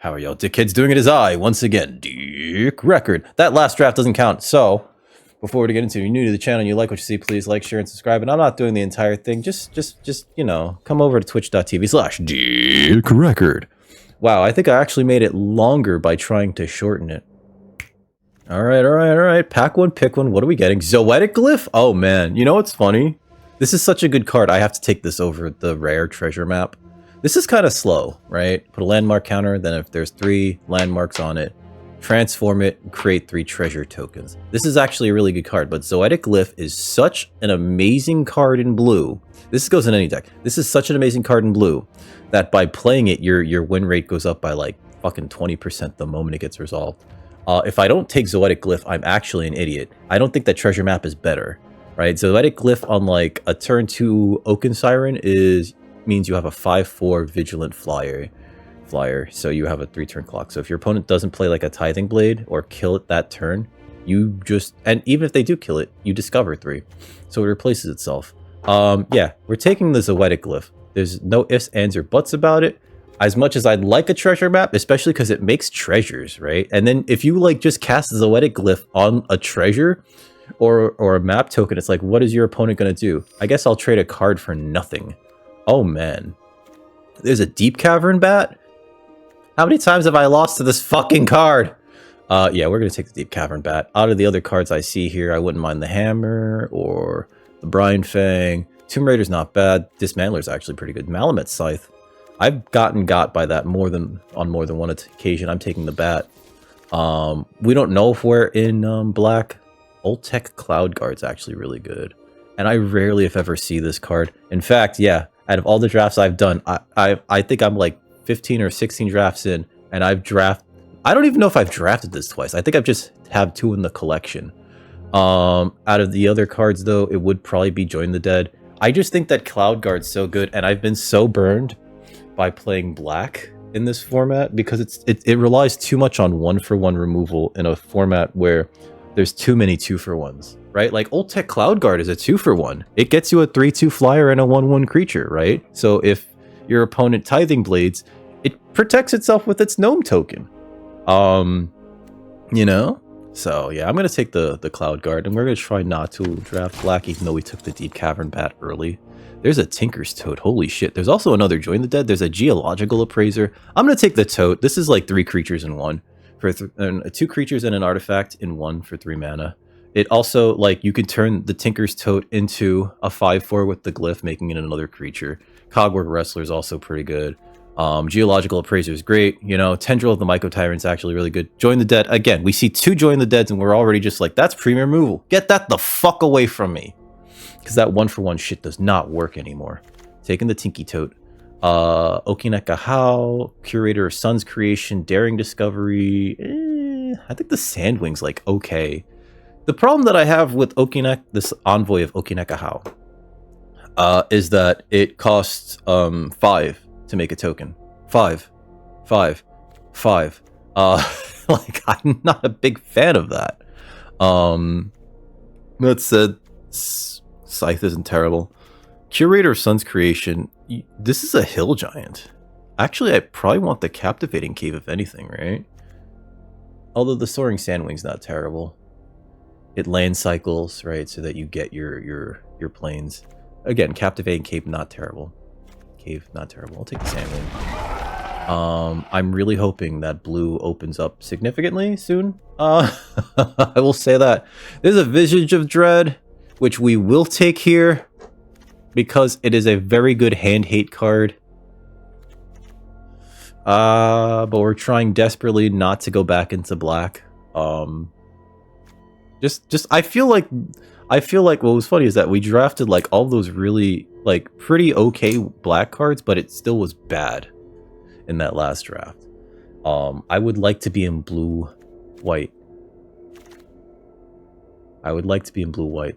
How are y'all dickheads doing? It is I, once again, Dick Record. That last draft doesn't count, so before we get into it, if you're new to the channel and you like what you see, please like, share, and subscribe. And I'm not doing the entire thing. Just you know, come over to twitch.tv/Dick Record. Wow, I think I actually made it longer by trying to shorten it. All right. Pack one, pick one. What are we getting? Zoetic Glyph? Oh, man. You know what's funny? This is such a good card. I have to take this over the rare treasure map. This is kind of slow, right? Put a landmark counter, then if there's 3 landmarks on it, transform it, and create 3 treasure tokens. This is actually a really good card, but Zoetic Glyph is such an amazing card in blue. This goes in any deck. This is such an amazing card in blue that by playing it, your win rate goes up by like fucking 20% the moment it gets resolved. If I don't take Zoetic Glyph, I'm actually an idiot. I don't think that treasure map is better, right? Zoetic Glyph on like a turn 2 Oaken Siren means you have a 5/4 Vigilant Flyer, so you have a 3-turn clock. So if your opponent doesn't play like a Tithing Blade or kill it that turn, you just, and even if they do kill it, you discover 3. So it replaces itself. Yeah, we're taking the Zoetic Glyph. There's no ifs, ands, or buts about it. As much as I'd like a treasure map, especially because it makes treasures, right? And then if you like just cast Zoetic Glyph on a treasure or a map token, it's like, what is your opponent going to do? I guess I'll trade a card for nothing. Oh man, there's a Deep Cavern Bat? How many times have I lost to this fucking card? Yeah, we're going to take the Deep Cavern Bat. Out of the other cards I see here, I wouldn't mind the Hammer or the Brine Fang. Tomb Raider's not bad. Dismantler's actually pretty good. Malamet Scythe. I've gotten got by that on more than one occasion. I'm taking the Bat. We don't know if we're in black. Old Tech Cloud Guard's actually really good. And I rarely, if ever, see this card. In fact, yeah, out of all the drafts I've done, I think I'm like 15 or 16 drafts in, and I don't even know if I've drafted this twice. I think I've just have 2 in the collection. Out of the other cards, though, it would probably be Join the Dead. I just think that Cloud Guard's so good, and I've been so burned by playing black in this format because it relies too much on 1-for-1 removal in a format where there's too many 2-for-1s, right? Like Old Tech Cloud Guard is a 2-for-1. It gets you a 3/2 flyer and a 1/1 creature, right? So if your opponent Tithing Blades, it protects itself with its gnome token. You know? So yeah, I'm gonna take the Cloud Guard, and we're gonna try not to draft black, even though we took the Deep Cavern Bat early. There's a Tinker's Toad. Holy shit. There's also another Join the Dead. There's a Geological Appraiser. I'm going to take the Toad. This is like 3 creatures in 1. For 2 creatures and an artifact in 1 for 3 mana. It also, like, you can turn the Tinker's Toad into a 5/4 with the Glyph, making it another creature. Cogwork Wrestler is also pretty good. Geological Appraiser is great. You know, Tendril of the Myco Tyrant is actually really good. Join the Dead. Again, we see 2 Join the Deads, and we're already just like, that's premium removal. Get that the fuck away from me. Because that 1-for-1 shit does not work anymore. Taking the Tinky Toad. Okineka How, Curator of Sun's Creation, Daring Discovery. I think the Sandwing's like okay. The problem that I have with this Envoy of Okineka How, is that it costs 5 to make a token. 5. Like, I'm not a big fan of that. That said, Scythe isn't terrible. Curator of Sun's Creation. This is a hill giant. Actually, I probably want the Captivating Cave if anything, right? Although the Soaring Sandwing's not terrible. It land cycles, right, so that you get your planes. Again, Captivating Cave, not terrible. Cave, not terrible. I'll take the Sandwing. I'm really hoping that blue opens up significantly soon. I will say that. There's a Visage of Dread, which we will take here because it is a very good hand hate card. But we're trying desperately not to go back into black. I feel like what was funny is that we drafted like all those really like pretty okay black cards, but it still was bad in that last draft. I would like to be in blue-white.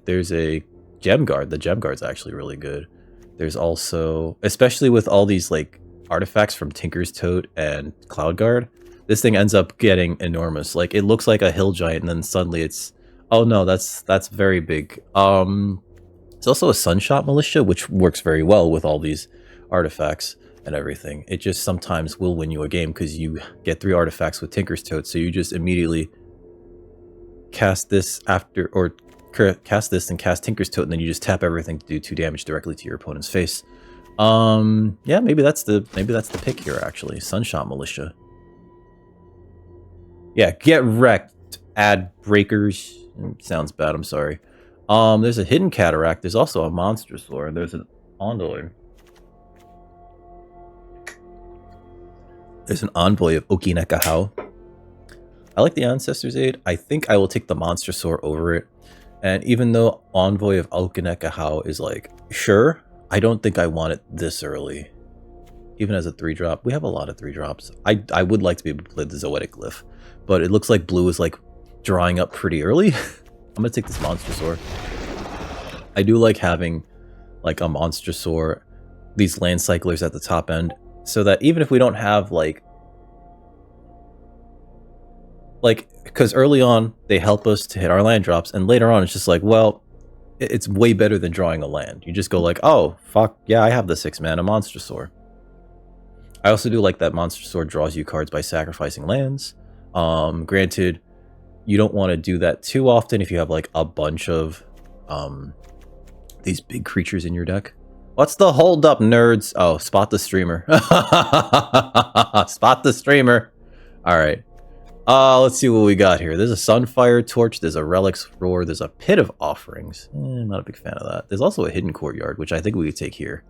There's a Gem Guard. The Gem Guard's actually really good. There's also, especially with all these like artifacts from Tinker's Toad and Cloud Guard, this thing ends up getting enormous. Like it looks like a hill giant, and then suddenly it's, oh no, that's very big. It's also a Sunshot Militia, which works very well with all these artifacts. and everything. It just sometimes will win you a game because you get 3 artifacts with Tinker's Toad, so you just immediately cast this after, or cast this and cast Tinker's Toad, and then you just tap everything to do 2 damage directly to your opponent's face. Yeah, maybe that's the pick here actually. Sunshot Militia. Yeah, get wrecked. Add breakers. Sounds bad, I'm sorry. There's a Hidden Cataract. There's also a Monstrosaur, and there's an Envoy. There's an Envoy of Okinekahau. I like the Ancestor's Aid. I think I will take the Monstrosaur over it. And even though Envoy of Okinekahau is like, sure, I don't think I want it this early. Even as a 3-drop. We have a lot of 3-drops. I would like to be able to play the Zoetic Glyph. But it looks like blue is like drawing up pretty early. I'm going to take this Monstrosaur. I do like having like a Monstrosaur, these land cyclers at the top end. So that even if we don't have like, because early on they help us to hit our land drops, and later on it's just like, well, it's way better than drawing a land. You just go like, oh fuck yeah, I have the 6-mana Monstrosaur. I also do like that Monstrosaur draws you cards by sacrificing lands. Granted, you don't want to do that too often if you have like a bunch of these big creatures in your deck. What's the hold up, nerds? Oh, spot the streamer. Spot the streamer. All right. Let's see what we got here. There's a Sunfire Torch. There's a Relic's Roar. There's a Pit of Offerings. I'm not a big fan of that. There's also a Hidden Courtyard, which I think we could take here.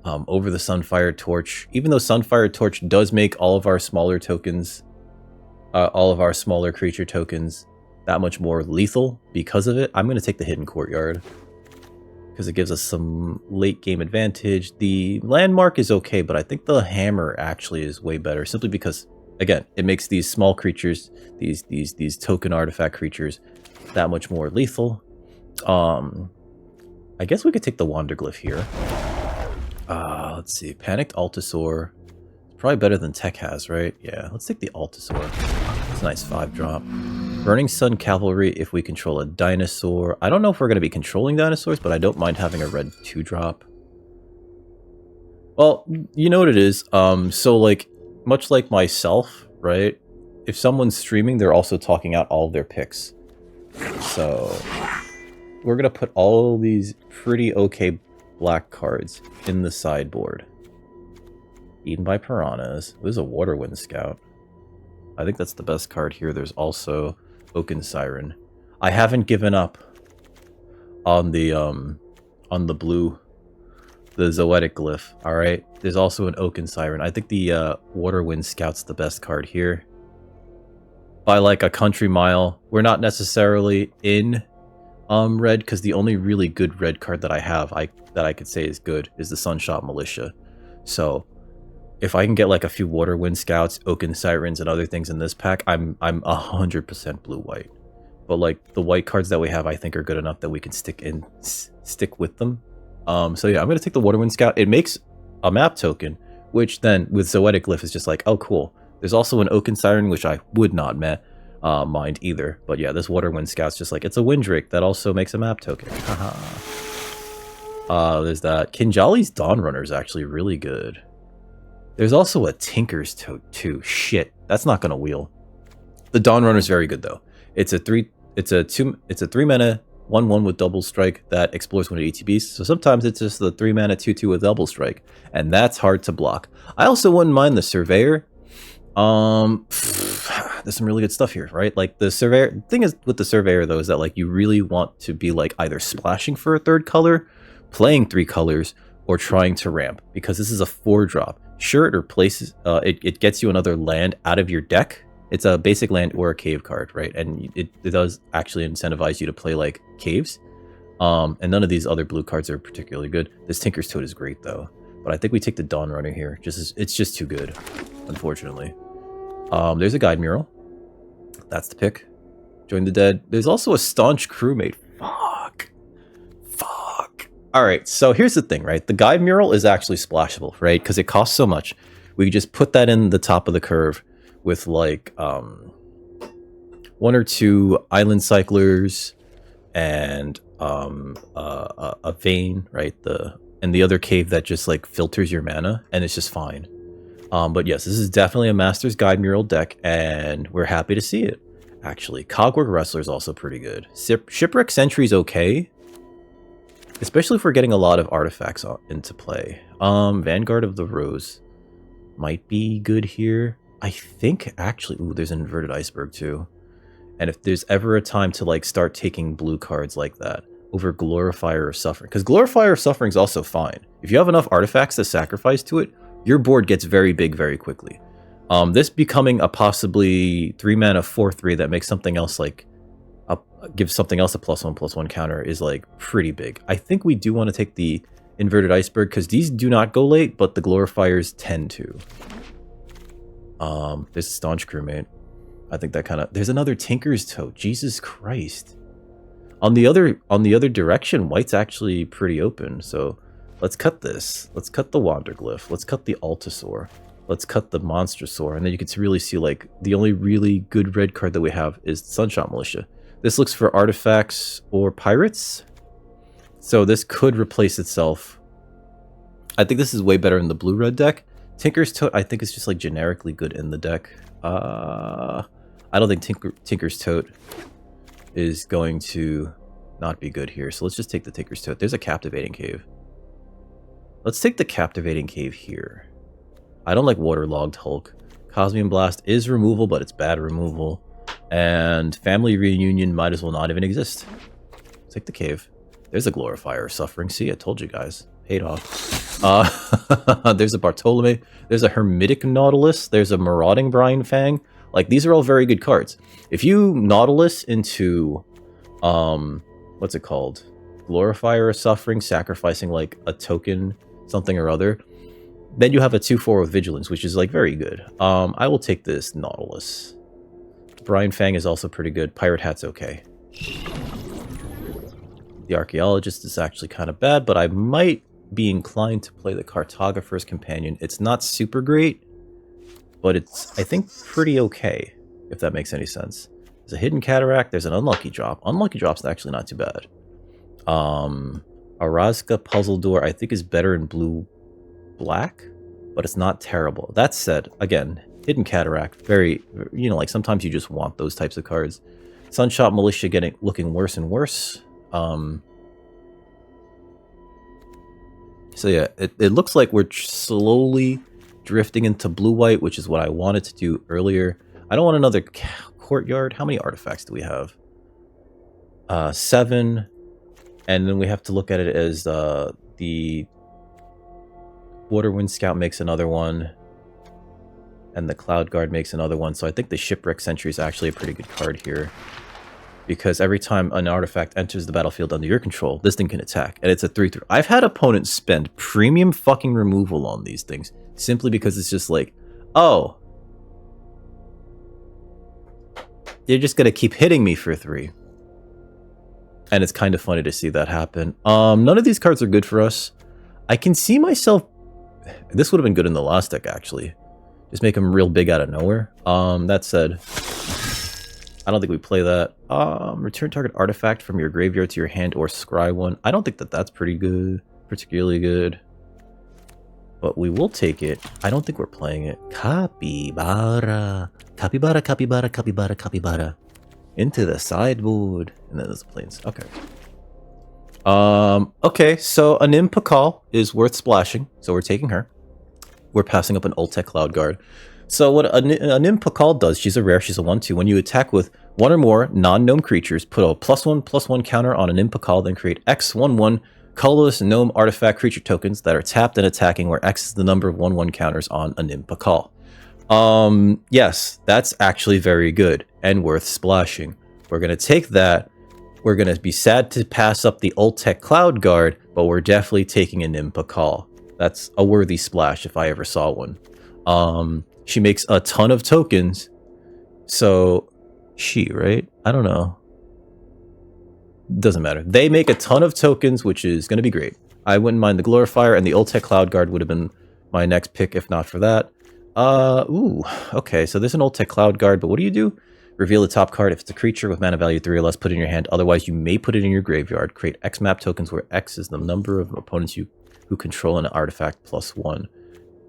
Over the Sunfire Torch. Even though Sunfire Torch does make all of our smaller tokens, all of our smaller creature tokens that much more lethal because of it, I'm going to take the Hidden Courtyard. Because it gives us some late game advantage. The Landmark is okay, but I think the Hammer actually is way better. Simply because, again, it makes these small creatures, these token artifact creatures, that much more lethal. I guess we could take the Wanderglyph here. Let's see. Panicked Altasaur. Probably better than Tech has, right? Yeah, let's take the Altasaur. It's a nice 5-drop. Burning Sun Cavalry if we control a dinosaur. I don't know if we're going to be controlling dinosaurs, but I don't mind having a red 2-drop. Well, you know what it is. So, like, much like myself, right? If someone's streaming, they're also talking out all of their picks. So, we're going to put all these pretty okay black cards in the sideboard. Eaten by Piranhas. There's a Waterwind Scout. I think that's the best card here. There's also Oaken Siren. I haven't given up on the blue, the Zoetic Glyph. All right. There's also an Oaken Siren. I think the Waterwind Scout's the best card here. By like a country mile. We're not necessarily in red, because the only really good red card that I have that I could say is good is the Sunshot Militia. So if I can get like a few Waterwind Scouts, Oaken Sirens, and other things in this pack, I'm 100% blue-white. But like the white cards that we have, I think are good enough that we can stick with them. So yeah, I'm gonna take the Waterwind Scout. It makes a map token, which then with Zoetic Glyph is just like, oh cool. There's also an Oaken Siren, which I would not mind either. But yeah, this Waterwind Scout's just like, it's a Windrake that also makes a map token. Haha. There's that. Kinjali's Dawnrunner is actually really good. There's also a Tinker's Toad too. Shit, that's not gonna wheel. The Dawnrunner is very good though. It's a 3-mana 1/1 with double strike that explores one of ETBs. So sometimes it's just the 3-mana 2/2 with double strike, and that's hard to block. I also wouldn't mind the Surveyor. There's some really good stuff here, right? Like the Surveyor. Thing is with the Surveyor though is that like you really want to be like either splashing for a 3rd color, playing 3 colors, or trying to ramp, because this is a 4-drop. Sure, it replaces, it gets you another land out of your deck. It's a basic land or a cave card, right? And it does actually incentivize you to play like caves. And none of these other blue cards are particularly good. This Tinker's Toad is great though, but I think we take the Dawnrunner here. It's just too good, unfortunately. There's a Guide Mural. That's the pick. Join the Dead. There's also a Staunch Crewmate. Fuck. All right, so here's the thing, right? The Guide Mural is actually splashable, right? Because it costs so much. We could just put that in the top of the curve with like 1 or 2 Island Cyclers and a Vein, right? The and the other cave that just like filters your mana, and it's just fine. But yes, this is definitely a Master's Guide mural deck, and we're happy to see it. Actually, Cogwork Wrestler is also pretty good. Shipwreck Sentry is okay, especially if we're getting a lot of artifacts into play. Vanguard of the Rose might be good here. I think actually, ooh, there's an Inverted Iceberg too. And if there's ever a time to like start taking blue cards like that over Glorifier or Suffering, because Glorifier or Suffering is also fine. If you have enough artifacts to sacrifice to it, your board gets very big very quickly. This becoming a possibly 3-mana 4/3 that makes something else like gives something else a +1/+1 counter is like pretty big. I think we do want to take the Inverted Iceberg because these do not go late, but the Glorifiers tend to. There's a Staunch Crewmate. I think that kind of... There's another Tinker's Tote. Jesus Christ. On the other direction, white's actually pretty open. So let's cut this. Let's cut the Wanderglyph. Let's cut the Altasaur. Let's cut the Monstrosaur. And then you can really see like the only really good red card that we have is Sunshot Militia. This looks for artifacts or pirates. So this could replace itself. I think this is way better in the blue-red deck. Tinker's Tote, I think, is just like generically good in the deck. I don't think Tinker's Tote is going to not be good here. So let's just take the Tinker's Tote. There's a Captivating Cave. Let's take the Captivating Cave here. I don't like Waterlogged Hulk. Cosmium Blast is removal, but it's bad removal. And Family Reunion might as well not even exist. Take the cave. There's a Glorifier Suffering. See, I told you guys. Paid off. There's a Bartolome. There's a Hermitic Nautilus. There's a Marauding Brine Fang. Like, these are all very good cards. If you Nautilus into, what's it called? Glorifier Suffering, sacrificing, like, a token, something or other, then you have a 2/4 with Vigilance, which is, like, very good. I will take this Nautilus. Brine Fang is also pretty good. Pirate Hat's okay. The Archaeologist is actually kind of bad, but I might be inclined to play the Cartographer's Companion. It's not super great, but it's, I think, pretty okay, if that makes any sense. There's a Hidden Cataract. There's an Unlucky Drop. Unlucky Drop's actually not too bad. Arazka Puzzle Door, I think, is better in blue-black, but it's not terrible. That said, again, Hidden Cataract, very, you know, like, sometimes you just want those types of cards. Sunshot Militia looking worse and worse. So yeah, it looks like we're slowly drifting into blue-white, which is what I wanted to do earlier. I don't want another courtyard. How many artifacts do we have? 7. And then we have to look at it as the Waterwind Scout makes another one. And the Cloud Guard makes another one. So I think the Shipwreck Sentry is actually a pretty good card here. Because every time an artifact enters the battlefield under your control, this thing can attack. And it's a 3/3. I've had opponents spend premium fucking removal on these things. Simply because it's just like, oh, you're just going to keep hitting me for 3. And it's kind of funny to see that happen. None of these cards are good for us. I can see myself... This would have been good in the last deck, actually. Just make them real big out of nowhere. That said... I don't think we play that. Return target artifact from your graveyard to your hand or scry one. I don't think that that's pretty good. Particularly good. But we will take it. I don't think we're playing it. Capybara. Capybara, capybara, capybara, capybara. Into the sideboard. And then there's the planes. Okay. Okay, so an Impakal is worth splashing. So we're taking her. We're passing up an Ultec Cloud Guard. So what an Impakal does, she's a rare, she's a 1/2. When you attack with one or more non-gnome creatures, put a +1/+1 counter on an Impakal, then create X 1/1 colorless gnome artifact creature tokens that are tapped and attacking, where X is the number of 1/1 counters on an Impakal. Yes, that's actually very good and worth splashing. We're going to take that. We're going to be sad to pass up the Ultec Cloud Guard, but we're definitely taking an Impakal. That's a worthy splash if I ever saw one. She makes a ton of tokens. So, right? I don't know. Doesn't matter. They make a ton of tokens, which is going to be great. I wouldn't mind the Glorifier, and the Ultec Cloud Guard would have been my next pick if not for that. Ooh, okay, so there's an Ultec Cloud Guard, but what do you do? Reveal the top card. If it's a creature with mana value 3 or less, put it in your hand. Otherwise, you may put it in your graveyard. Create X map tokens where X is the number of opponents you who control an artifact +1.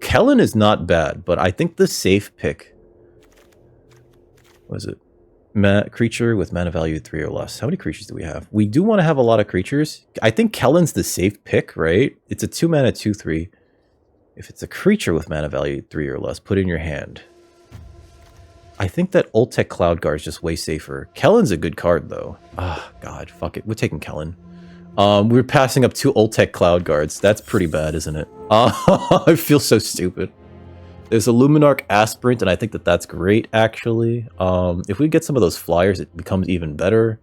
Kellen is not bad, but I think the safe pick... What is it? Creature with mana value 3 or less. How many creatures do we have? We do want to have a lot of creatures. I think Kellen's the safe pick, right? It's a 2 mana 2/3. If it's a creature with mana value 3 or less, put it in your hand. I think that Ultech Cloudguard is just way safer. Kellen's a good card, though. Ah, God, fuck it. We're taking Kellen. We're passing up 2 Ultech Cloudguards. That's pretty bad, isn't it? I feel so stupid. There's a Luminarch Aspirant, and I think that that's great, actually. If we get some of those flyers, it becomes even better.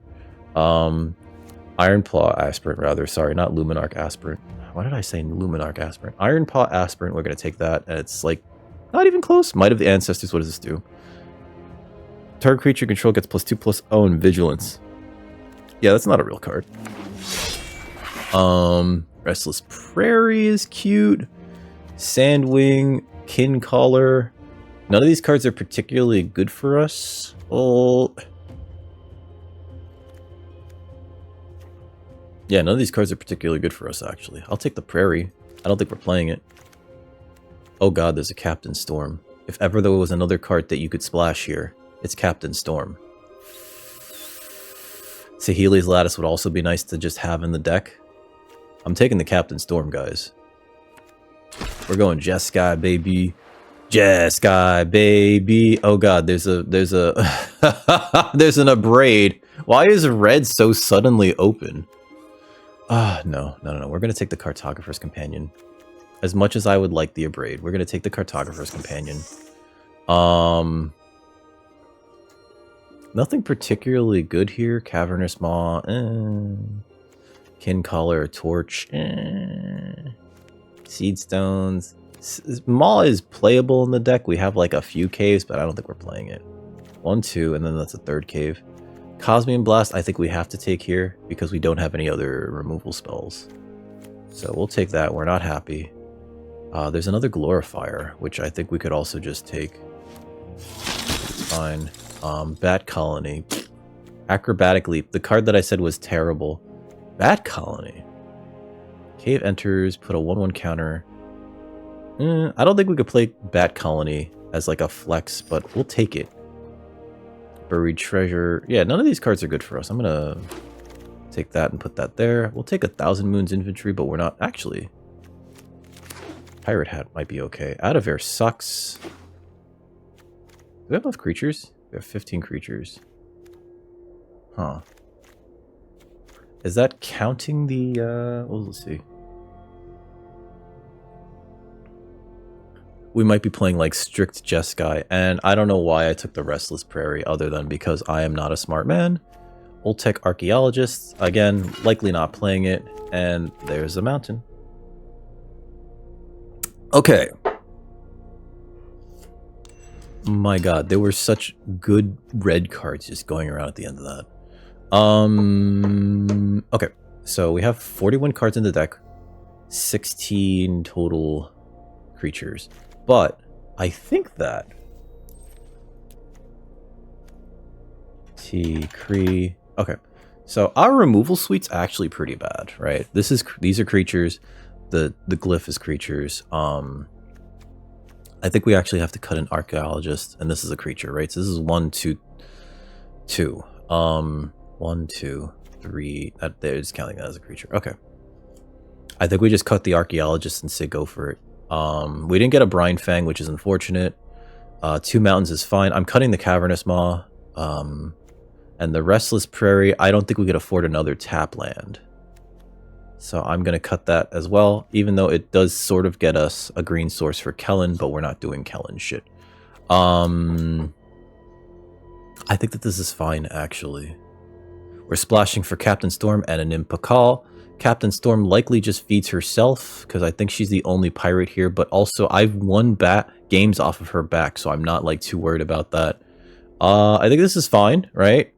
Ironpaw Aspirant, rather. Sorry, not Luminarch Aspirant. Why did I say Luminarch Aspirant? Ironpaw Aspirant, we're going to take that, and it's, like, not even close. Might of the Ancestors, what does this do? Target creature control gets +2/+0 and Vigilance. Yeah, that's not a real card. Restless Prairie is cute. Sandwing, Kincaller. None of these cards are particularly good for us. Oh. Yeah, none of these cards are particularly good for us, actually. I'll take the Prairie. I don't think we're playing it. Oh god, there's a Captain Storm. If ever there was another card that you could splash here, it's Captain Storm. Saheeli's Lattice would also be nice to just have in the deck. I'm taking the Captain Storm, guys. We're going Jeskai, baby. Jeskai, baby. Oh god, there's a there's an Abrade. Why is red so suddenly open? No. We're gonna take the Cartographer's Companion. As much as I would like the Abrade, we're gonna take the Cartographer's Companion. Nothing particularly good here. Cavernous Maw, Kincaller, Torch, Seed Stones. Maw is playable in the deck. We have like a few caves, but I don't think we're playing it. 1, 2, and then that's a third cave. Cosmian Blast, I think we have to take here because we don't have any other removal spells. So we'll take that. We're not happy. There's another Glorifier, which I think we could also just take. It's fine. Bat Colony. Acrobatic Leap. The card that I said was terrible. Bat Colony. Cave enters, put a 1/1 counter. I don't think we could play Bat Colony as like a flex, but we'll take it. Buried Treasure. Yeah, none of these cards are good for us. I'm gonna take that and put that there. We'll take 1,000 Moons Infantry, but we're not actually. Pirate Hat might be okay. Out of Air sucks. Do we have enough creatures? We have 15 creatures. Huh. Is that counting the, well, let's see. We might be playing like strict Jeskai, and I don't know why I took the Restless Prairie other than because I am not a smart man. Ultech Archaeologist, again, likely not playing it, and there's a mountain. Okay. My god, there were such good red cards just going around at the end of that. Okay, so we have 41 cards in the deck, 16 total creatures, but I think that Cree. Okay, so our removal suite's actually pretty bad, right? These are creatures. The glyph is creatures. I think we actually have to cut an Archaeologist, and this is a creature, right? So this is 1, 2, 2. 1, 2, 3. That they're just counting that as a creature. Okay. I think we just cut the Archaeologist and say go for it. We didn't get a Brine Fang, which is unfortunate. 2 mountains is fine. I'm cutting the Cavernous Maw. And the Restless Prairie, I don't think we could afford another tap land. So I'm going to cut that as well, even though it does sort of get us a green source for Kellen, but we're not doing Kellen shit. I think that this is fine, actually. We're splashing for Captain Storm and an Impakal. Captain Storm likely just feeds herself, because I think she's the only pirate here, but also I've won games off of her back, so I'm not like too worried about that. I think this is fine, right?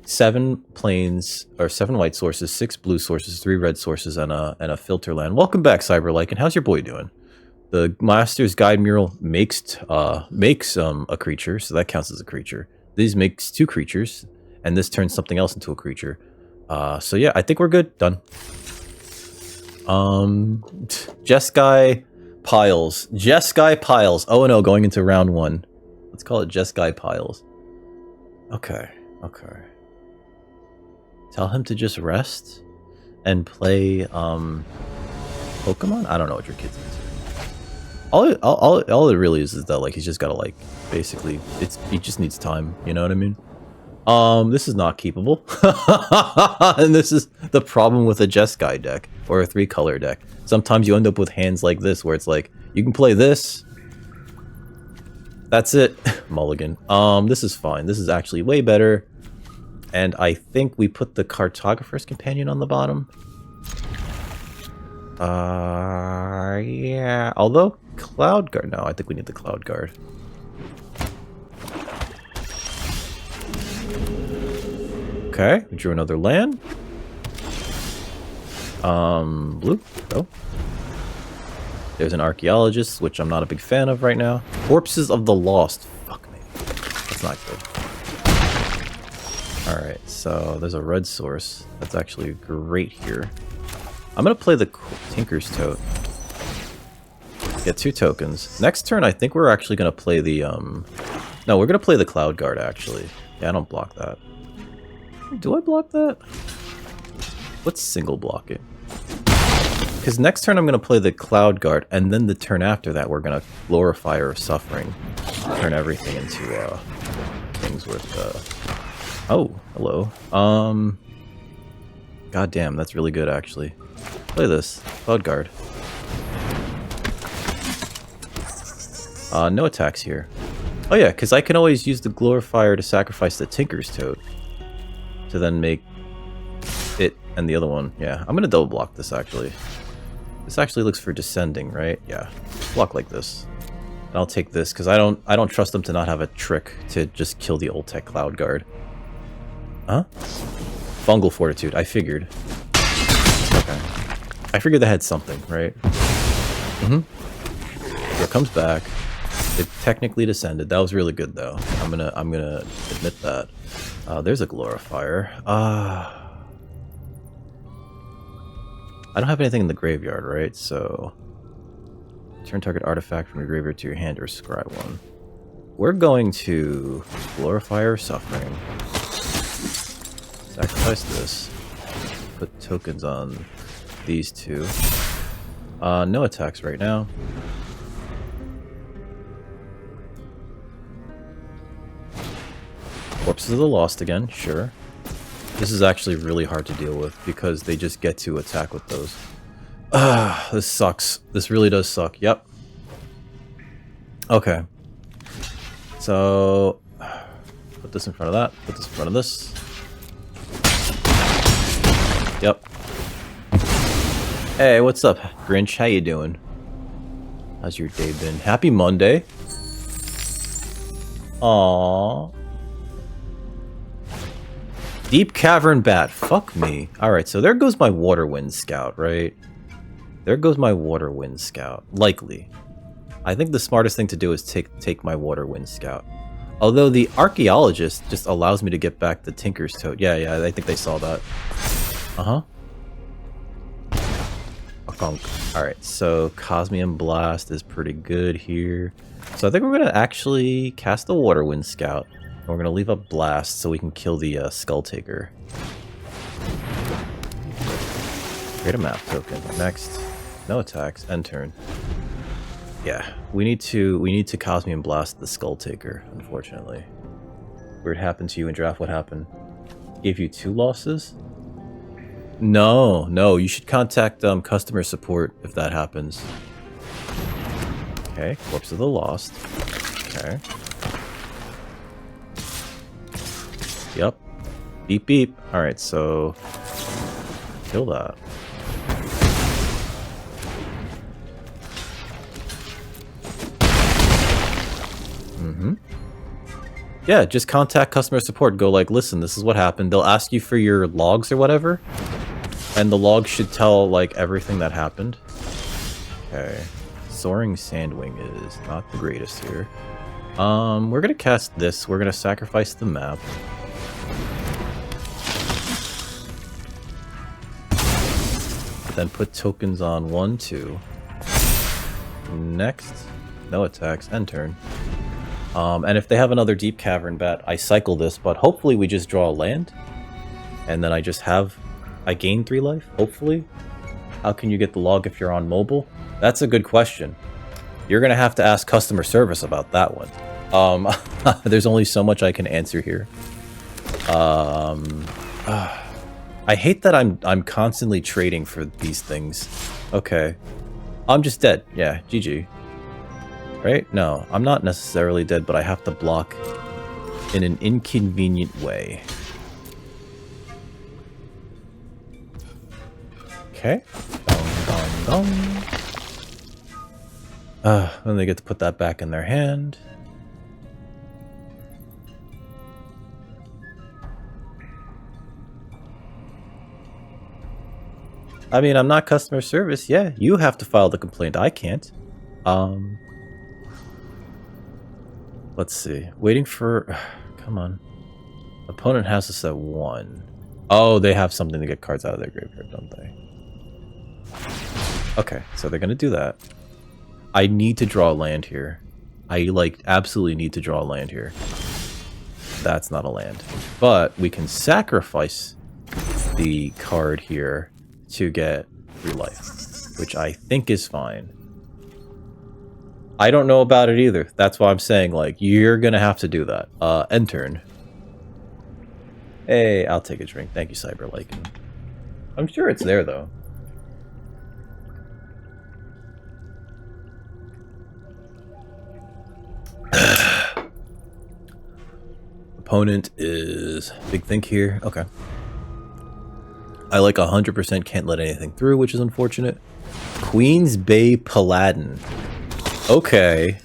7 plains, or 7 white sources, 6 blue sources, 3 red sources, and a filter land. Welcome back, Cyberlycan. And how's your boy doing? The Master's Guide mural makes a creature, so that counts as a creature. These makes 2 creatures, and this turns something else into a creature. So yeah, I think we're good. Done. Jeskai Piles. Jeskai Piles. Oh no, going into round 1. Let's call it Jeskai Piles. Okay, okay. Tell him to just rest and play Pokemon? I don't know what your kid's into. All it really is that like he's just gotta like basically he just needs time, you know what I mean? This is not keepable. And this is the problem with a Jeskai deck or a 3-color deck. Sometimes you end up with hands like this where it's like you can play this. That's it. Mulligan. This is fine. This is actually way better. And I think we put the Cartographer's Companion on the bottom. Yeah. Although Cloud Guard. No, I think we need the Cloud Guard. Okay, we drew another land. Blue. Oh. There's an Archaeologist, which I'm not a big fan of right now. Corpses of the Lost. Fuck me. That's not good. Alright, so there's a red source. That's actually great here. I'm gonna play the Tinker's Tote. Get 2 tokens. Next turn, I think we're actually gonna play the, No, we're gonna play the Cloud Guard, actually. Yeah, I don't block that. Do I block that? Let's single block it. Because next turn I'm going to play the Cloud Guard, and then the turn after that we're going to Glorifier of Suffering. Turn everything into things with... Oh, hello. God damn, that's really good actually. Play this. Cloud Guard. No attacks here. Oh yeah, because I can always use the Glorifier to sacrifice the Tinker's Tote. To then make it and the other one. Yeah, I'm gonna double block this actually. This actually looks for descending, right? Yeah, block like this. And I'll take this because I don't trust them to not have a trick to just kill the old tech Cloud Guard. Huh? Fungal Fortitude. I figured. Okay. I figured they had something, right? Mm-hmm. So it comes back. It technically descended. That was really good though. I'm gonna admit that. There's a Glorifier. I don't have anything in the graveyard, right? So turn target artifact from your graveyard to your hand or scry one. We're going to Glorifier Suffering. Sacrifice this. Put tokens on these 2. No attacks right now. Corpses of the Lost again, sure. This is actually really hard to deal with because they just get to attack with those. This sucks. This really does suck. Yep. Okay. So, put this in front of that. Put this in front of this. Yep. Hey, what's up, Grinch? How you doing? How's your day been? Happy Monday. Aww. Deep Cavern Bat. Fuck me. Alright, so there goes my Water Wind Scout, right? There goes my Water Wind Scout. Likely. I think the smartest thing to do is take my Water Wind Scout. Although the Archaeologist just allows me to get back the Tinker's Tote. Yeah, I think they saw that. Uh-huh. Alright, so Cosmium Blast is pretty good here. So I think we're going to actually cast the Water Wind Scout. We're going to leave up Blast so we can kill the Skull Taker. Create a map token. Next. No attacks. End turn. Yeah, we need to Cosmium Blast the Skull Taker, unfortunately. Weird happened to you in draft. What happened? Gave you 2 losses? No, you should contact customer support if that happens. Okay, Corpse of the Lost. Okay. Yep. Beep beep. Alright, so kill that. Yeah, just contact customer support. Go like, listen, this is what happened. They'll ask you for your logs or whatever. And the log should tell like everything that happened. Okay. Soaring Sandwing is not the greatest here. We're gonna cast this. We're gonna sacrifice the map. Then put tokens on 1, 2. Next, no attacks, end turn. And if they have another deep cavern bat, I cycle this, but hopefully we just draw a land. And then I gain 3 life, hopefully. How can you get the log if you're on mobile? That's a good question. You're gonna have to ask customer service about that one. There's only so much I can answer here. I hate that I'm constantly trading for these things. Okay. I'm just dead. Yeah, GG. Right? No, I'm not necessarily dead, but I have to block in an inconvenient way. Okay. Dong, dong, dong. Then they get to put that back in their hand. I mean, I'm not customer service. Yeah, you have to file the complaint. I can't. Let's see. Waiting for... Come on. Opponent has this at 1. Oh, they have something to get cards out of their graveyard, don't they? Okay, so they're gonna do that. I need to draw a land here. I, like, absolutely need to draw a land here. That's not a land. But we can sacrifice the card here to get 3 life, which I think is fine. I don't know about it either. That's why I'm saying, like, you're gonna have to do that. End turn. Hey, I'll take a drink. Thank you, Cyberlycan. I'm sure it's there, though. Opponent is Big Think here. Okay. I like 100% can't let anything through, which is unfortunate. Queen's Bay Paladin. Okay.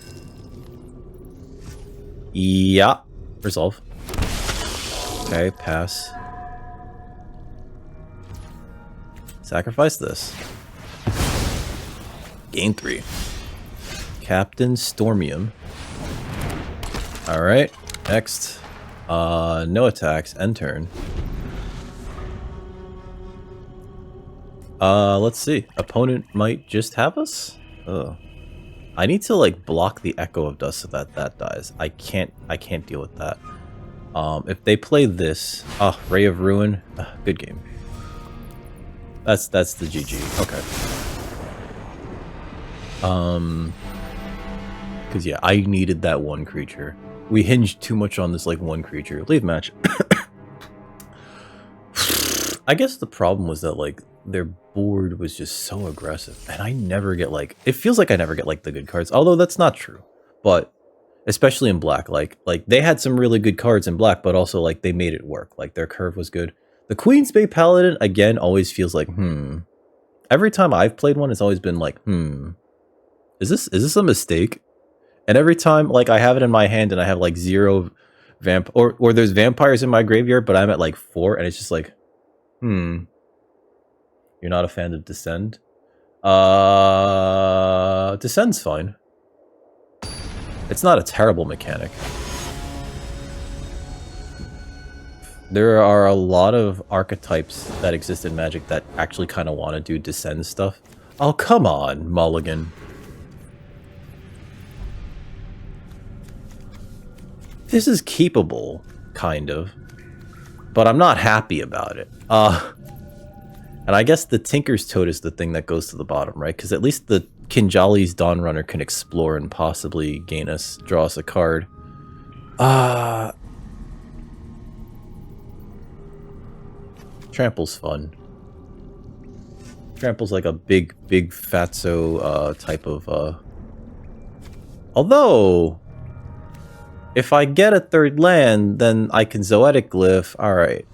Yeah. Resolve. Okay, pass. Sacrifice this. Gain 3. Captain Stormium. Alright, next. No attacks, end turn. Let's see. Opponent might just have us? Oh. I need to, like, block the Echo of Dust so that that dies. I can't deal with that. If they play this... Oh, Ray of Ruin. Good game. That's the GG. Okay. Because, yeah, I needed that one creature. We hinged too much on this, like, one creature. Leave match. I guess the problem was that, like, their board was just so aggressive. And I never get, like... It feels like I never get, like, the good cards. Although that's not true. But, especially in black. Like they had some really good cards in black, but also, like, they made it work. Like, their curve was good. The Queen's Bay Paladin, again, always feels like, Every time I've played one, it's always been like, Is this a mistake? And every time, like, I have it in my hand and I have, like, 0 or there's vampires in my graveyard, but I'm at, like, 4, and it's just like, You're not a fan of Descend? Descend's fine. It's not a terrible mechanic. There are a lot of archetypes that exist in Magic that actually kind of want to do Descend stuff. Oh, come on, Mulligan. This is keepable, kind of. But I'm not happy about it. And I guess the Tinker's Toad is the thing that goes to the bottom, right? Because at least the Kinjali's Dawnrunner can explore and possibly draw us a card. Trample's fun. Trample's like a big fatso type of... Although... If I get a 3rd land, then I can Zoetic Glyph. Alright.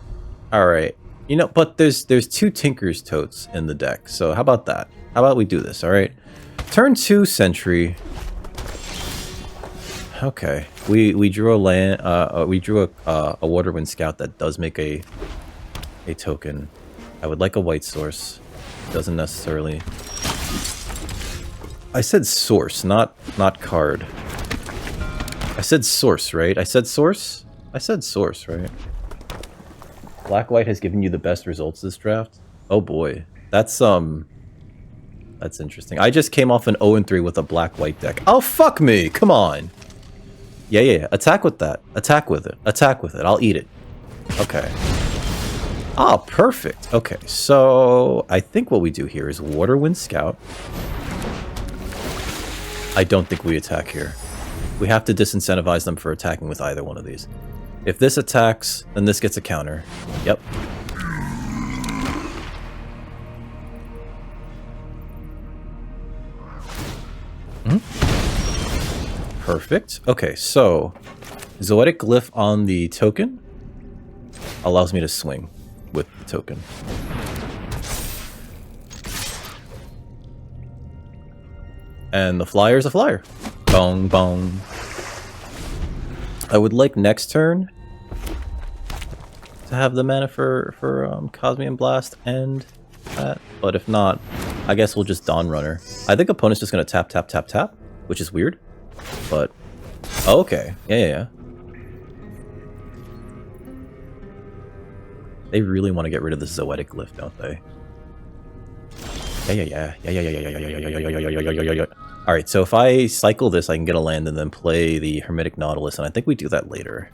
Alright. You know, but there's 2 Tinker's Toads in the deck, so how about that? How about we do this, alright? Turn 2 Sentry. Okay. We drew a land, we drew a Waterwind Scout that does make a token. I would like a white source. Doesn't necessarily... I said source, not card. I said source, right? I said source? I said source, right? Black-white has given you the best results this draft? Oh boy. That's interesting. I just came off an 0-3 with a black-white deck. Oh, fuck me! Come on! Yeah. Attack with that. Attack with it. Attack with it. I'll eat it. Okay. Oh, perfect. Okay, so I think what we do here is Waterwind Scout. I don't think we attack here. We have to disincentivize them for attacking with either one of these. If this attacks, then this gets a counter. Yep. Perfect. Okay, so Zoetic Glyph on the token allows me to swing with the token. And the flyer is a flyer. Bong, bong. I would like next turn to have the mana for Cosmian Blast and that, but if not, I guess we'll just Dawn Runner. I think opponent's just gonna tap, tap, tap, tap, which is weird, but oh, okay, yeah. They really want to get rid of the Zoetic Glyph, don't they? Yeah. Alright, so if I cycle this, I can get a land and then play the Hermetic Nautilus, and I think we do that later.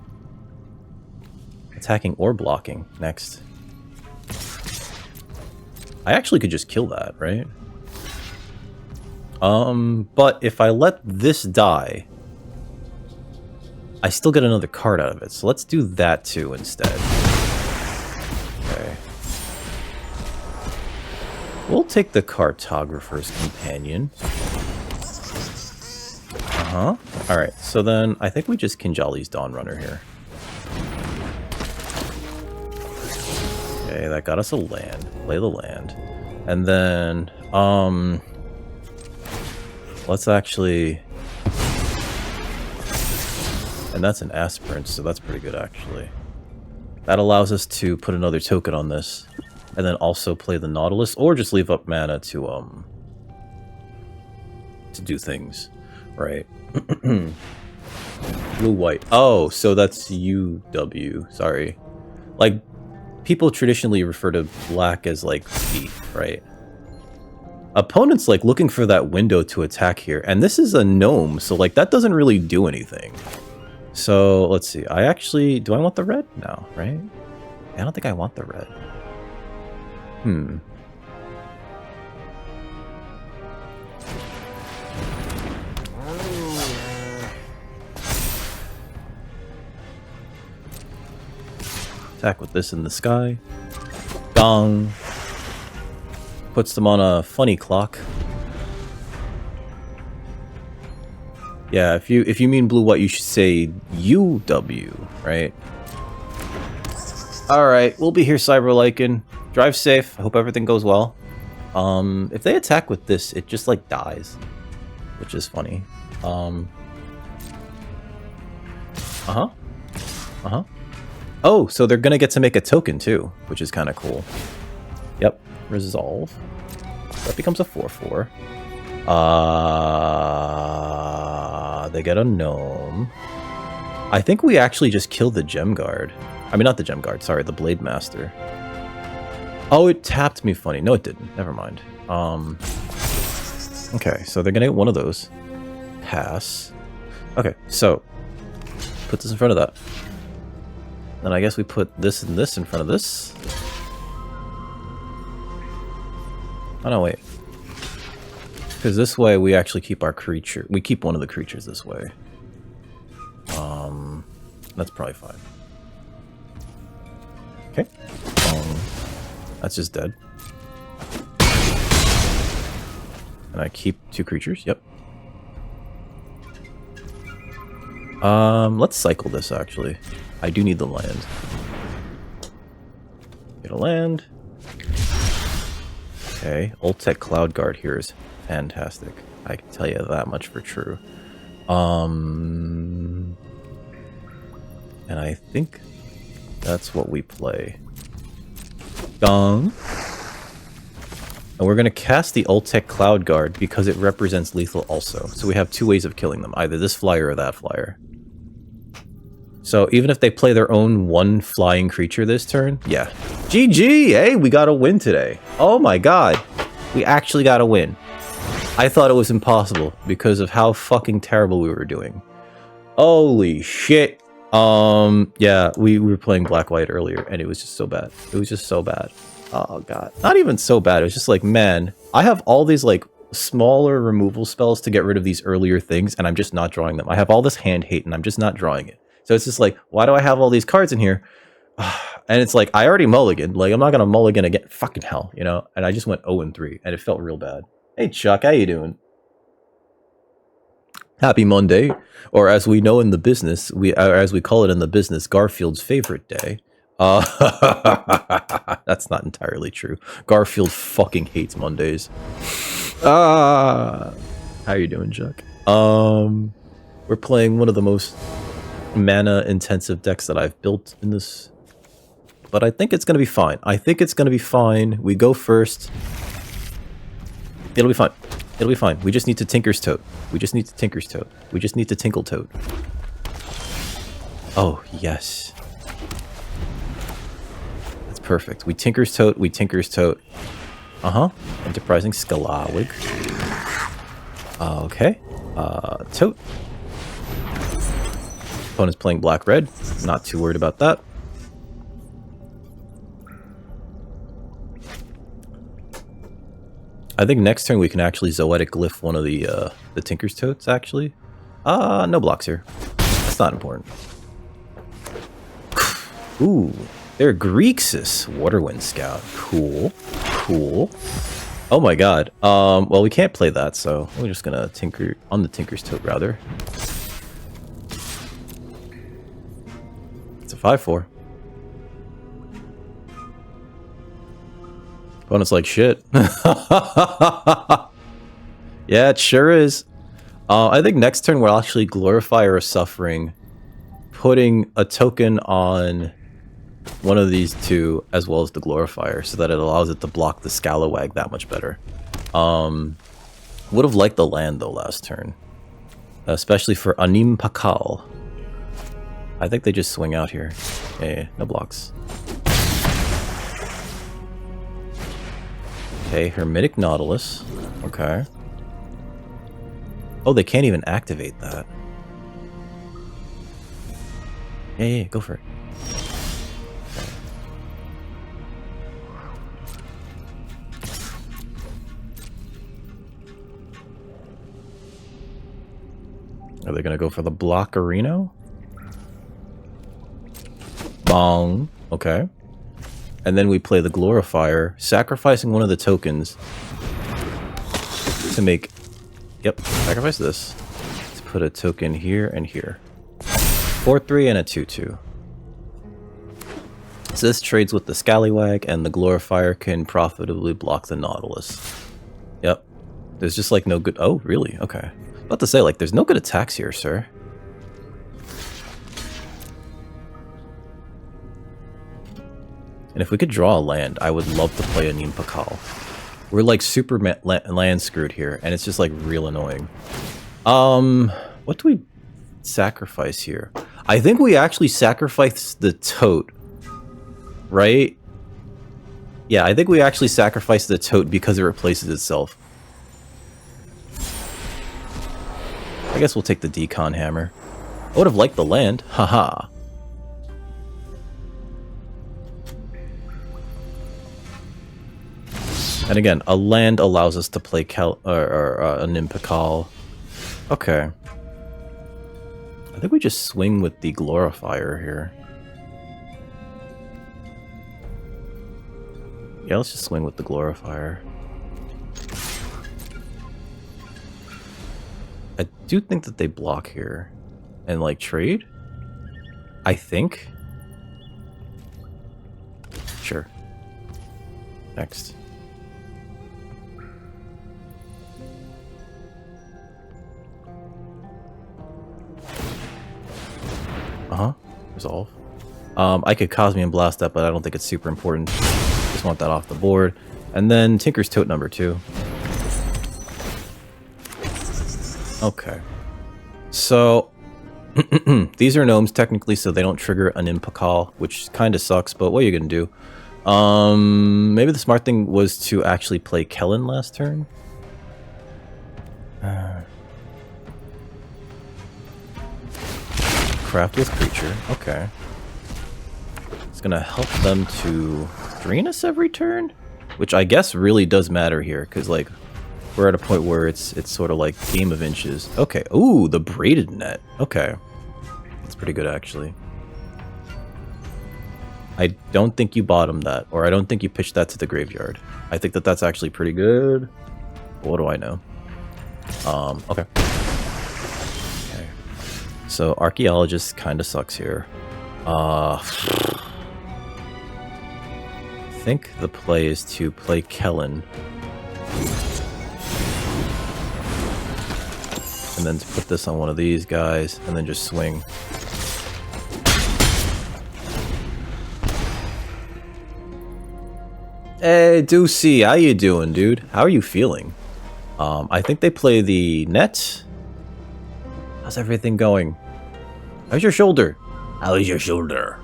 Attacking or blocking next. I actually could just kill that, right? But if I let this die, I still get another card out of it, so let's do that too instead. Okay. We'll take the Cartographer's Companion. Alright, so then I think we just Kinjali's Dawn Runner here. Okay, that got us a land. Play the land. And then, let's actually... And that's an Aspirant, so that's pretty good, actually. That allows us to put another token on this. And then also play the Nautilus, or just leave up mana to do things. Right. Blue-white. Oh, so that's UW. Sorry. Like, people traditionally refer to black as, like, thief, right? Opponent's, like, looking for that window to attack here. And this is a gnome, so, like, that doesn't really do anything. So, let's see. I actually... Do I want the red? No, right? I don't think I want the red. Attack with this in the sky. Gong. Puts them on a funny clock. Yeah, if you mean blue-white, you should say UW, right? Alright, we'll be here, Cyberlycan. Drive safe. I hope everything goes well. If they attack with this, it just, like, dies. Which is funny. Oh, so they're gonna get to make a token, too. Which is kind of cool. Yep. Resolve. That becomes a 4/4. They get a gnome. I think we actually just killed the Gem Guard. I mean, not the Gem Guard, sorry, the Blade Master. Oh, it tapped me funny. No, it didn't. Never mind. Okay, so they're gonna get one of those. Pass. Okay, so put this in front of that. Then I guess we put this and this in front of this. Oh no, wait. Because this way we actually keep our creature. We keep one of the creatures this way. That's probably fine. Okay. That's just dead. And I keep 2 creatures. Yep. Let's cycle this actually. I do need the land. Get a land. Okay, Ultec Cloud Guard here is fantastic. I can tell you that much for true. And I think that's what we play. Gong. And we're going to cast the Ultec Cloud Guard because it represents lethal also. So we have 2 ways of killing them. Either this flyer or that flyer. So even if they play their own one flying creature this turn, yeah. GG! Hey, we got a win today. Oh my god. We actually got a win. I thought it was impossible because of how fucking terrible we were doing. Holy shit. Yeah, we were playing black-white earlier, and it was just so bad. It was just so bad. Oh god. Not even so bad, it was just like, man, I have all these, like, smaller removal spells to get rid of these earlier things, and I'm just not drawing them. I have all this hand hate, and I'm just not drawing it. So it's just like, why do I have all these cards in here? And it's like, I already mulliganed. Like, I'm not gonna mulligan again. Fucking hell, you know? And I just went 0-3, and it felt real bad. Hey, Chuck, how you doing? Happy Monday, or as we know in the business, as we call it in the business, Garfield's favorite day. That's not entirely true. Garfield fucking hates Mondays. How you doing, Chuck? We're playing one of the most mana-intensive decks that I've built in this, but I think it's gonna be fine. I think it's gonna be fine. We go first. It'll be fine. It'll be fine. We just need to Tinker's Tote. We just need to Tinker's Tote. We just need to Tinkle Tote. Oh, yes. That's perfect. We Tinker's Tote. We Tinker's Tote. Uh-huh. Enterprising Skalawig. Okay. Tote. Opponent's playing black-red. Not too worried about that. I think next turn we can actually Zoetic Glyph one of the Tinker's Totes, actually. No blocks here. That's not important. Ooh, they're Grixis Waterwind Scout. Cool. Cool. Oh my god. Well, we can't play that, so we're just gonna tinker on the Tinker's Tote, rather. It's a 5/4. Opponent's like, shit. Yeah, it sure is. I think next turn we'll actually Glorifier a Suffering, putting a token on one of these two as well as the Glorifier, so that it allows it to block the Scalawag that much better. Would have liked the land though last turn, especially for Anim Pakal. I think they just swing out here. Yeah, no blocks. Okay, Hermetic Nautilus. Okay. Oh, they can't even activate that. Yeah, go for it. Okay. Are they gonna go for the Blockerino? Bong. Okay. And then we play the Glorifier, sacrificing one of the tokens to make... Yep, sacrifice this. To put a token here and here. 4/3 and a 2/2. So this trades with the Scallywag, and the Glorifier can profitably block the Nautilus. Yep. There's just like no good... Oh, really? Okay. About to say, like, there's no good attacks here, sir. And if we could draw a land, I would love to play Anim Pakal. We're like super land screwed here, and it's just like real annoying. What do we sacrifice here? I think we actually sacrifice the Tote, right? Yeah, I think we actually sacrifice the Tote because it replaces itself. I guess we'll take the Decon Hammer. I would have liked the land, haha. And again, a land allows us to play Anim Pakal. Okay. I think we just swing with the Glorifier here. Yeah, let's just swing with the Glorifier. I do think that they block here. And, like, trade? I think. Sure. Next. Resolve. I could Cosmian Blast that, but I don't think it's super important. Just want that off the board. And then Tinker's Tote number 2. Okay. So, These are gnomes technically, so they don't trigger an Impakal, which kind of sucks, but what are you gonna do? Maybe the smart thing was to actually play Kellen last turn. Craft with creature, okay. It's gonna help them to drain us every turn, which I guess really does matter here, because like we're at a point where it's sort of like game of inches. Okay, ooh, the braided net. Okay, that's pretty good actually. I don't think you bottomed that, or I don't think you pitched that to the graveyard. I think that that's actually pretty good. But what do I know? Okay. Okay. So archaeologist kind of sucks here. I think the play is to play Kellen. And then to put this on one of these guys, and then just swing. Hey, Deucey, how you doing, dude? How are you feeling? I think they play the net. How's everything going? How's your shoulder? How is your shoulder?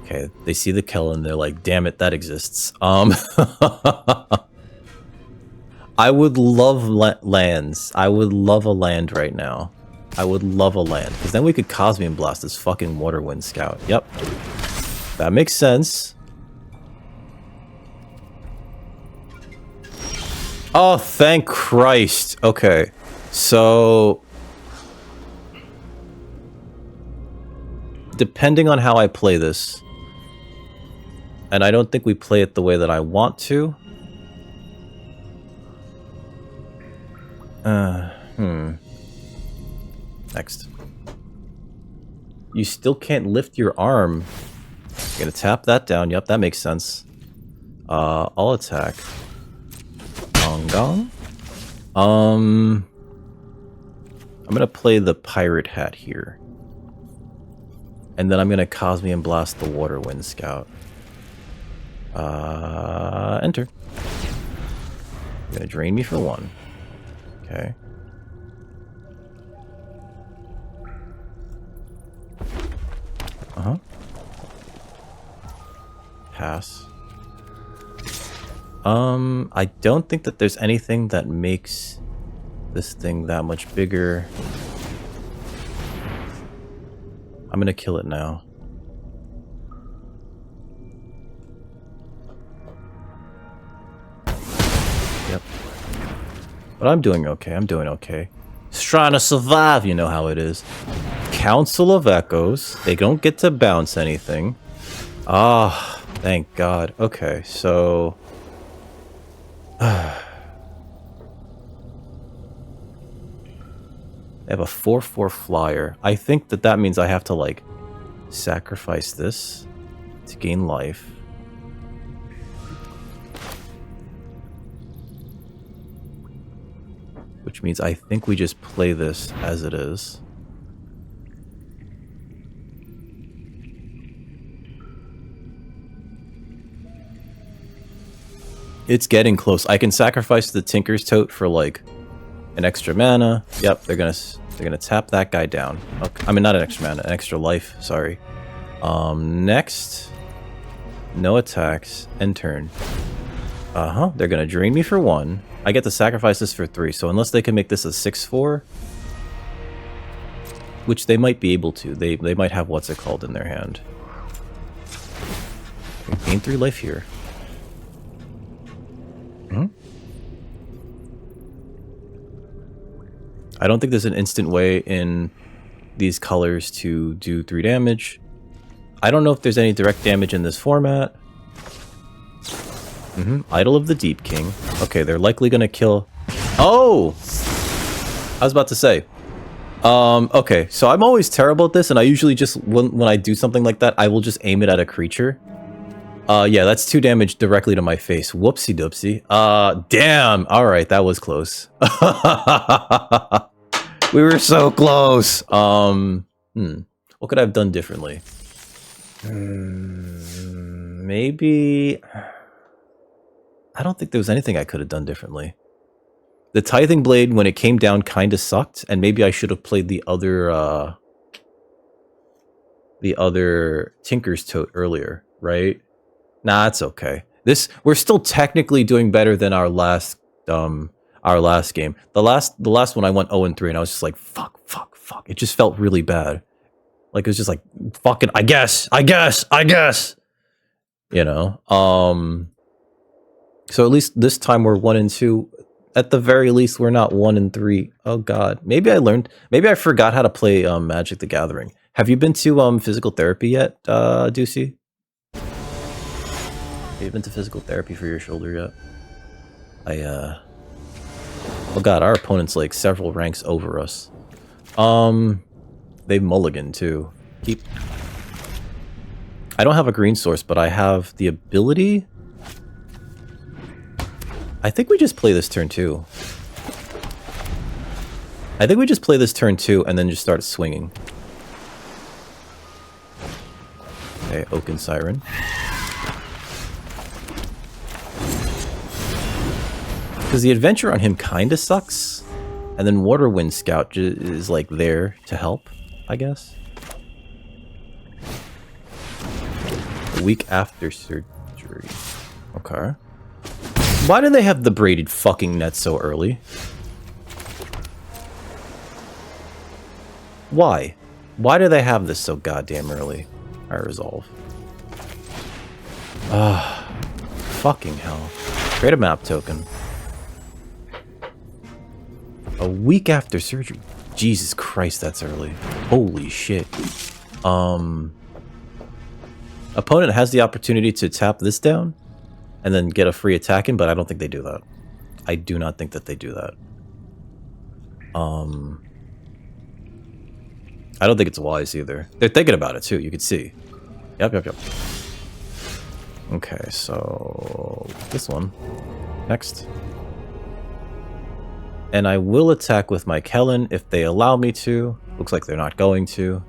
Okay, they see the Kellen, they're like, damn it, that exists. I would love lands. I would love a land right now. I would love a land, because then we could Cosmian Blast this fucking Waterwind Scout. Yep. That makes sense. Oh, thank Christ. Okay, so depending on how I play this, and I don't think we play it the way that I want to. Next. You still can't lift your arm. You're gonna tap that down. Yep, that makes sense. I'll attack. Gong. I'm gonna play the pirate hat here. And then I'm gonna Cosmian Blast the Waterwind Scout. Enter. You're gonna drain me for 1. Okay. Pass. I don't think that there's anything that makes this thing that much bigger. I'm gonna kill it now. Yep. But I'm doing okay, I'm doing okay. Just trying to survive, you know how it is. Council of Echoes. They don't get to bounce anything. Ah, thank God. Okay, so... They have a 4/4 flyer. I think that that means I have to, like, sacrifice this to gain life. Which means I think we just play this as it is. It's getting close. I can sacrifice the Tinker's Tote for, like, an extra mana. Yep, they're gonna tap that guy down. Okay. I mean, not an extra mana, an extra life. Sorry. Next, no attacks. End turn. They're gonna drain me for 1. I get to sacrifice this for 3. So unless they can make this a 6/4, which they might be able to, they might have what's it called in their hand. Gain 3 life here. I don't think there's an instant way in these colors to do 3 damage. I don't know if there's any direct damage in this format. Idol of the Deep King. Okay, they're likely gonna kill... Oh! I was about to say. Okay, so I'm always terrible at this, and I usually just, when I do something like that, I will just aim it at a creature. Yeah, that's 2 damage directly to my face. Whoopsie doopsie. Damn! Alright, that was close. We were so close! What could I have done differently? Maybe... I don't think there was anything I could have done differently. The Tithing Blade, when it came down, kind of sucked, and maybe I should have played the other Tinker's Tote earlier, right? Nah, it's okay. We're still technically doing better than our last game. The last one I went 0-3, and I was just like, fuck. It just felt really bad. Like, it was just like, fucking, I guess. You know? So at least this time we're 1-2. At the very least, we're not 1-3. Oh god. Maybe I forgot how to play Magic the Gathering. Have you been to physical therapy yet, Deucey? Have you been to physical therapy for your shoulder yet? Oh god, our opponent's like several ranks over us. They mulligan too. I don't have a green source, but I have the ability. I think we just play this turn 2. And then just start swinging. Okay, Oaken Siren. Because the adventure on him kind of sucks. And then Waterwind Scout is like there to help, I guess. A week after surgery. Okay. Why do they have the braided fucking net so early? Why? Why do they have this so goddamn early? I resolve. Fucking hell. Create a map token. A week after surgery. Jesus Christ, that's early. Holy shit. Opponent has the opportunity to tap this down and then get a free attack in, but I don't think they do that. I do not think that they do that. I don't think it's wise either. They're thinking about it too, you can see. Yep. Okay, so this one. Next. And I will attack with my Kellen if they allow me to. Looks like they're not going to.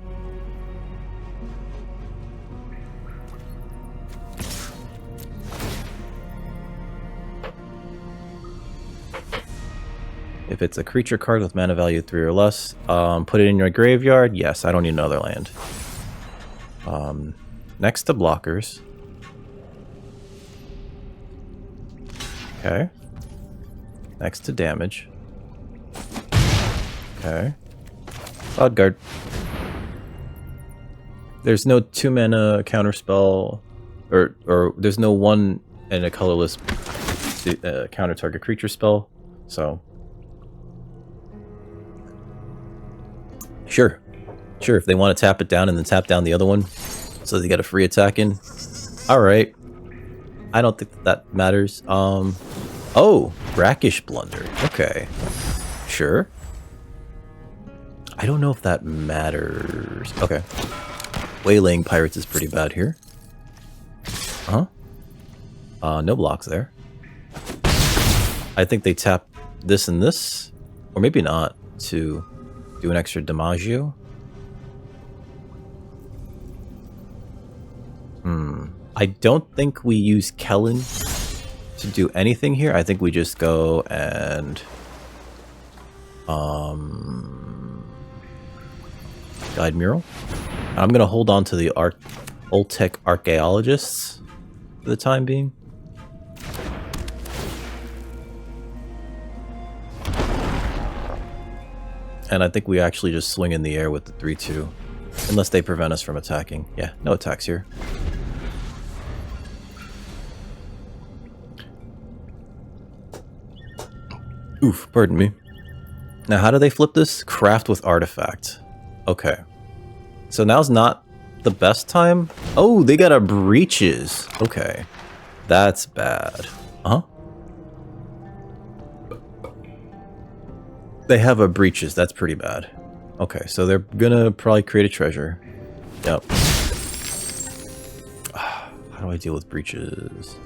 If it's a creature card with mana value 3 or less, put it in your graveyard. Yes, I don't need another land. Next to blockers. Okay. Next to damage. Okay. Cloudguard. There's no 2-mana counterspell, or there's no 1 and a colorless counter target creature spell, so. Sure, if they want to tap it down and then tap down the other one, so they get a free attack in. Alright. I don't think that matters. Oh, Brackish Blunder. Okay. Sure. I don't know if that matters. Okay. Waylaying Pirates is pretty bad here. No blocks there. I think they tap this and this, or maybe not, to do an extra Damaggio. I don't think we use Kellen to do anything here. I think we just go and Guide Mural. I'm gonna hold on to the Oltec Archaeologists for the time being. And I think we actually just swing in the air with the 3-2. Unless they prevent us from attacking. Yeah, no attacks here. Oof, pardon me. Now, how do they flip this? Craft with Artifact. Okay. So now's not the best time? Oh, they got a Breaches. Okay. That's bad. They have a Breaches. That's pretty bad. Okay, so they're gonna probably create a treasure. Yep. How do I deal with Breaches?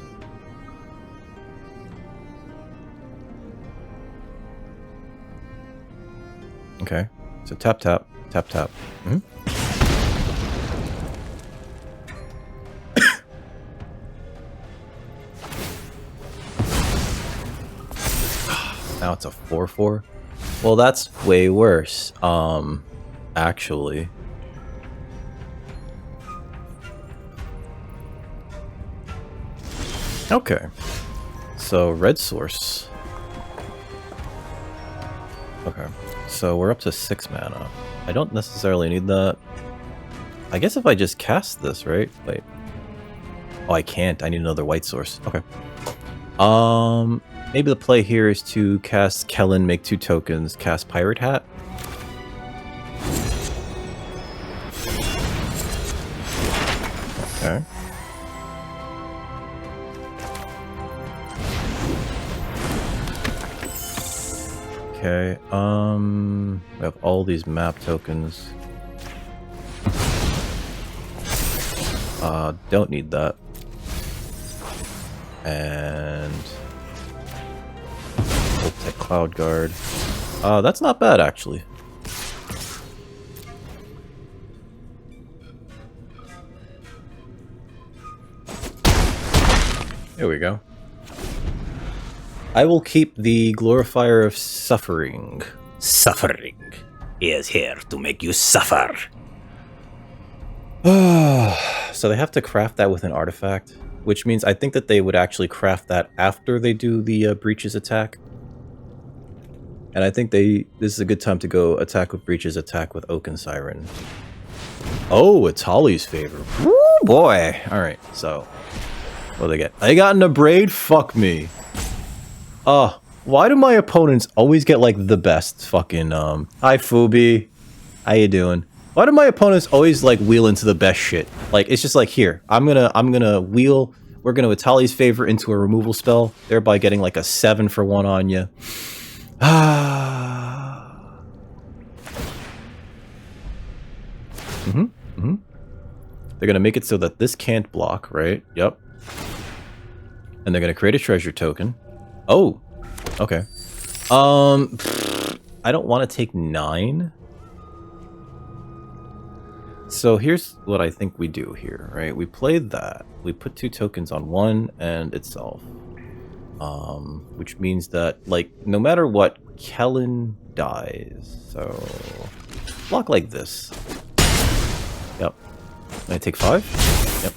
Okay, so tap, tap, tap, tap. Now it's a 4/4. Well, that's way worse. Actually. Okay. So red source. Okay. So we're up to 6 mana. I don't necessarily need that. I guess if I just cast this, right? Wait. Oh, I can't. I need another white source. Okay. Maybe the play here is to cast Kellen, make 2 tokens, cast Pirate Hat. Okay. Okay, we have all these map tokens. Don't need that. And we'll take Cloud Guard. That's not bad, actually. There we go. I will keep the Glorifier of Suffering. Suffering is here to make you suffer. So they have to craft that with an artifact, which means I think that they would actually craft that after they do the Breaches attack. And I think this is a good time to go attack with Breaches, attack with Oaken Siren. Oh, it's Holly's favor. Woo, boy. Alright, so what do they get? They got an Abrade? Fuck me. Why do my opponents always get, like, the best fucking, Hi, Fubi. How you doing? Why do my opponents always, like, wheel into the best shit? Like, it's just like, here, I'm gonna wheel, we're gonna Atali's favor into a removal spell, thereby getting, like, a 7 for 1 on you. They're gonna make it so that this can't block, right? Yep. And they're gonna create a treasure token. Oh, okay. I don't want to take 9. So here's what I think we do here, right? We played that. We put 2 tokens on 1 and itself. Which means that, like, no matter what, Kellen dies. So block like this. Yep. Can I take 5? Yep.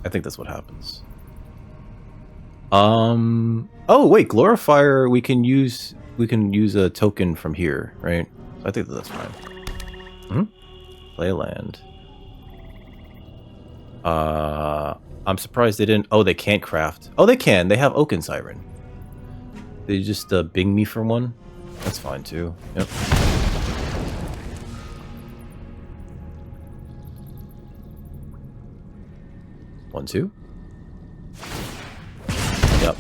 I think that's what happens. Oh wait, Glorifier, we can use a token from here, right? So I think that's fine. Play a land. I'm surprised they didn't. Oh, they can't craft. Oh, they can. They have Oaken Siren. They just bing me for 1. That's fine too. Yep. One, 2. Yep.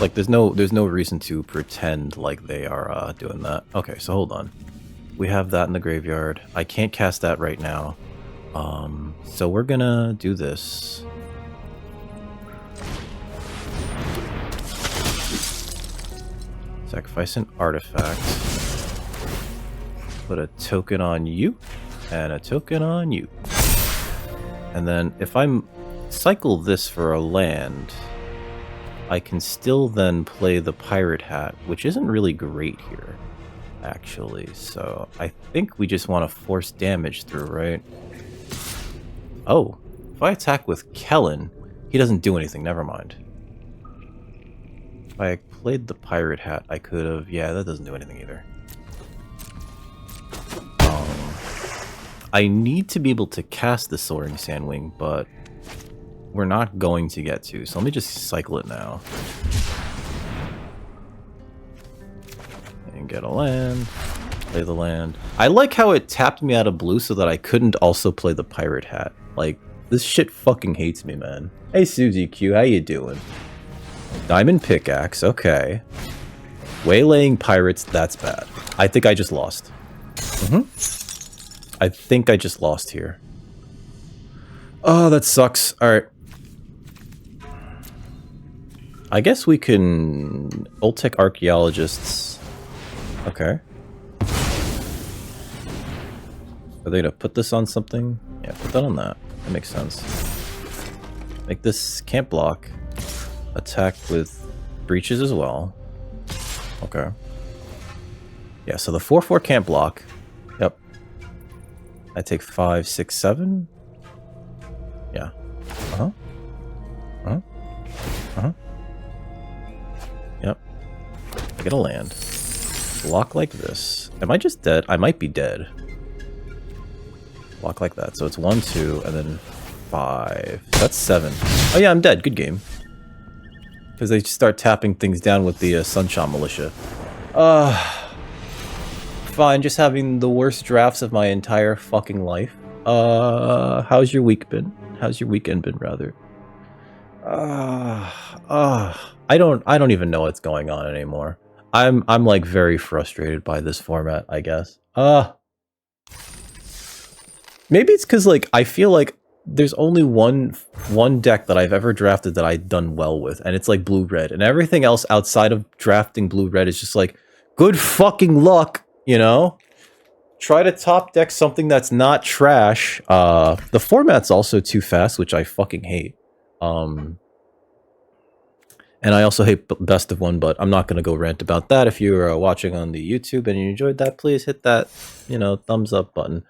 Like there's no reason to pretend like they are doing that. Okay, so hold on. We have that in the graveyard. I can't cast that right now. So we're gonna do this. Sacrifice an artifact. Put a token on you, and a token on you. And then if I cycle this for a land, I can still then play the Pirate Hat, which isn't really great here, actually. So I think we just want to force damage through, right? Oh, if I attack with Kellen, he doesn't do anything, never mind. If I played the Pirate Hat, I could have... Yeah, that doesn't do anything either. I need to be able to cast the Soaring Sandwing, but we're not going to get to, so let me just cycle it now. And get a land. Play the land. I like how it tapped me out of blue so that I couldn't also play the Pirate Hat. Like, this shit fucking hates me, man. Hey, Susie Q, how you doing? Diamond Pickaxe, okay. Waylaying Pirates, that's bad. I think I just lost. I think I just lost here. Oh, that sucks. Alright. I guess we can Ultec Archaeologists. Okay. Are they gonna put this on something? Yeah, put that on that. That makes sense. Make this can't block. Attack with breaches as well. Okay. Yeah, so the 4/4 can't block. Yep. I take 5, 6, 7. Yeah. Uh-huh. Uh-huh. Uh-huh. Yep. I get a land. Block like this. Am I just dead? I might be dead. Block like that. So it's 1, 2, and then 5. That's 7. Oh yeah, I'm dead. Good game. Because they start tapping things down with the Sunshine Militia. Fine, just having the worst drafts of my entire fucking life. How's your week been? How's your weekend been, rather? I don't even know what's going on anymore. I'm like very frustrated by this format, I guess. Maybe it's because like I feel like there's only one deck that I've ever drafted that I've done well with, and it's like blue-red, and everything else outside of drafting blue-red is just like good fucking luck, you know? Try to top deck something that's not trash. The format's also too fast, which I fucking hate. And I also hate best of one, but I'm not gonna go rant about that. If you're watching on the YouTube and you enjoyed that, please hit that, you know, thumbs up button.